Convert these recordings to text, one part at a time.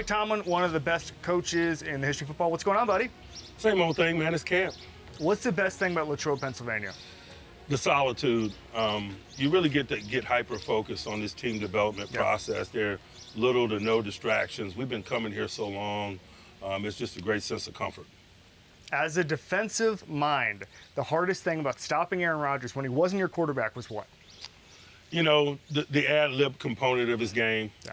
Mike Tomlin, one of the best coaches in the history of football. What's going on, buddy? Same old thing, man. It's camp. What's the best thing about Latrobe, Pennsylvania? The solitude. You really get to get hyper-focused on this team development process. There are little to no distractions. We've been coming here so long. It's just a great sense of comfort. As a defensive mind, the hardest thing about stopping Aaron Rodgers when he wasn't your quarterback was what? You know, the ad-lib component of his game. Yeah.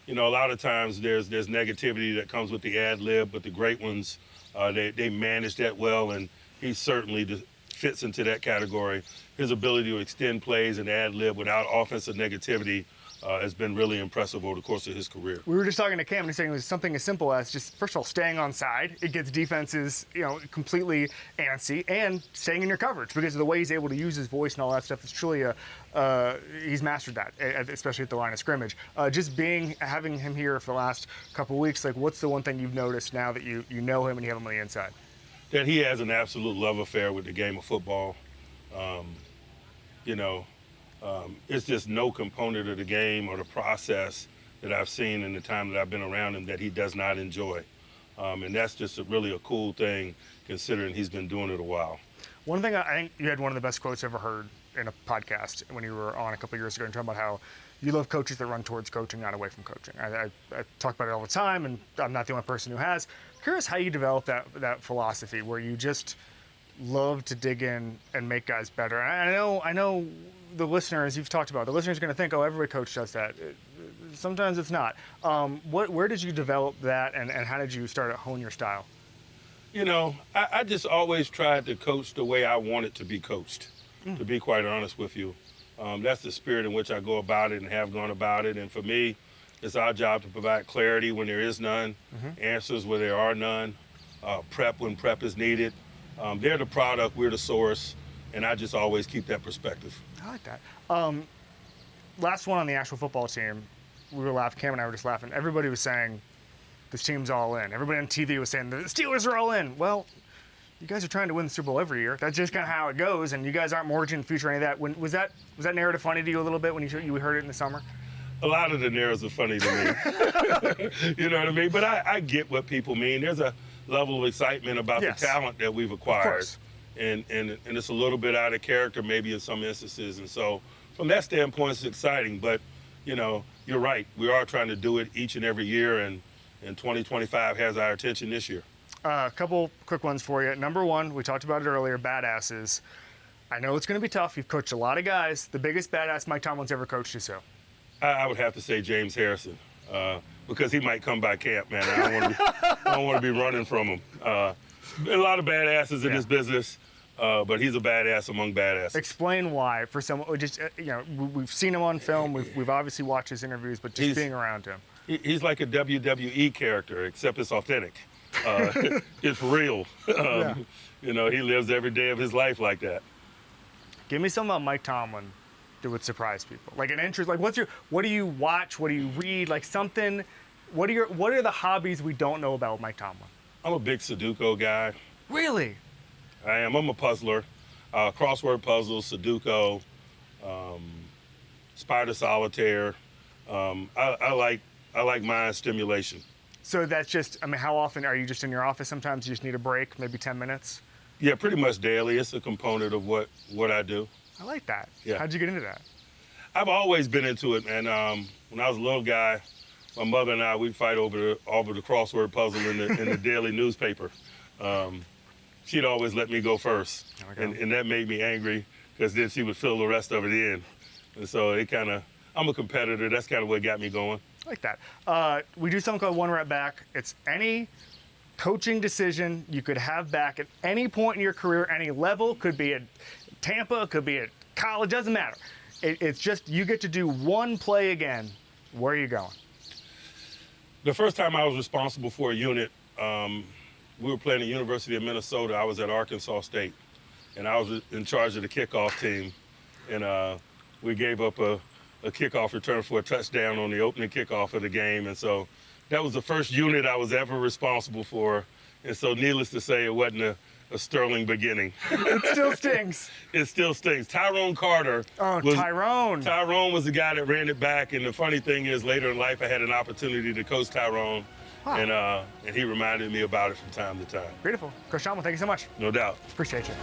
You know, a lot of times there's negativity that comes with the ad-lib, but the great ones, they manage that well, and he certainly fits into that category. His ability to extend plays and ad-lib without offensive negativity has been really impressive over the course of his career. We were just talking to Cam, and he's saying it was something as simple as just, first of all, staying on side. It gets defenses, completely antsy, and staying in your coverage because of the way he's able to use his voice and all that stuff. It's truly he's mastered that, especially at the line of scrimmage. Having him here for the last couple of weeks, like, what's the one thing you've noticed now that you know him and you have him on the inside? That he has an absolute love affair with the game of football. It's just no component of the game or the process that I've seen in the time that I've been around him that he does not enjoy. And that's just really a cool thing considering he's been doing it a while. One thing, I think you had one of the best quotes I ever heard in a podcast when you were on a couple of years ago and talking about how you love coaches that run towards coaching, not away from coaching. I talk about it all the time, and I'm not the only person who has. Curious how you developed that philosophy where you just love to dig in and make guys better. And I know the listeners, you've talked about, the listeners are going to think, oh, every coach does that. Sometimes it's not. Where did you develop that, and how did you start to hone your style? You know, I just always tried to coach the way I wanted to be coached, to be quite honest with you. That's the spirit in which I go about it and have gone about it. And for me, it's our job to provide clarity when there is none, answers where there are none, prep when prep is needed. They're the product, we're the source, and I just always keep that perspective. I like that. Last one on the actual football team, we were laughing, Cam and I were just laughing. Everybody was saying, this team's all in. Everybody on TV was saying, the Steelers are all in. Well, you guys are trying to win the Super Bowl every year. That's just kind of how it goes, and you guys aren't mortgaging the future or any of that. Was that narrative funny to you a little bit when you heard it in the summer? A lot of the narratives are funny to me. You know what I mean? But I get what people mean. There's a level of excitement about the talent that we've acquired. And it's a little bit out of character maybe in some instances. And so from that standpoint, it's exciting. But, you're right. We are trying to do it each and every year, and 2025 has our attention this year. A couple quick ones for you. Number one, we talked about it earlier, badasses. I know it's going to be tough. You've coached a lot of guys. The biggest badass Mike Tomlin's ever coached is who? I would have to say James Harrison, because he might come by camp, man. I don't want to be running from him. A lot of badasses in this business, but he's a badass among badasses. Explain why for someone just we've seen him on film. We've obviously watched his interviews, but just being around him, he's like a WWE character, except it's authentic. It's real. He lives every day of his life like that. Give me something about Mike Tomlin that would surprise people, like an interest. Like, what do you watch? What do you read? Like something. What are the hobbies we don't know about Mike Tomlin? I'm a big Sudoku guy. Really? I am. I'm a puzzler. Crossword puzzles, Sudoku, spider solitaire. I like mind stimulation. So that's just, how often are you just in your office sometimes? You just need a break, maybe 10 minutes? Yeah, pretty much daily. It's a component of what I do. I like that. Yeah. How'd you get into that? I've always been into it, man. When I was a little guy, my mother and I, we'd fight over the crossword puzzle in the daily newspaper. She'd always let me go first. And that made me angry because then she would fill the rest of it in. And so I'm a competitor. That's kind of what got me going. I like that. We do something called One Rep Back. It's any coaching decision you could have back at any point in your career, any level. Could be at Tampa, could be at college, doesn't matter. It's just you get to do one play again. Where are you going? The first time I was responsible for a unit, we were playing at the University of Minnesota. I was at Arkansas State, and I was in charge of the kickoff team. And we gave up a kickoff return for a touchdown on the opening kickoff of the game. And so that was the first unit I was ever responsible for. And so needless to say, it wasn't a sterling beginning. It still stings. It still stings. Tyrone Carter. Oh, Tyrone. Tyrone was the guy that ran it back. And the funny thing is, later in life, I had an opportunity to coach Tyrone. Huh. And he reminded me about it from time to time. Beautiful. Coach Tomlin, thank you so much. No doubt. Appreciate you.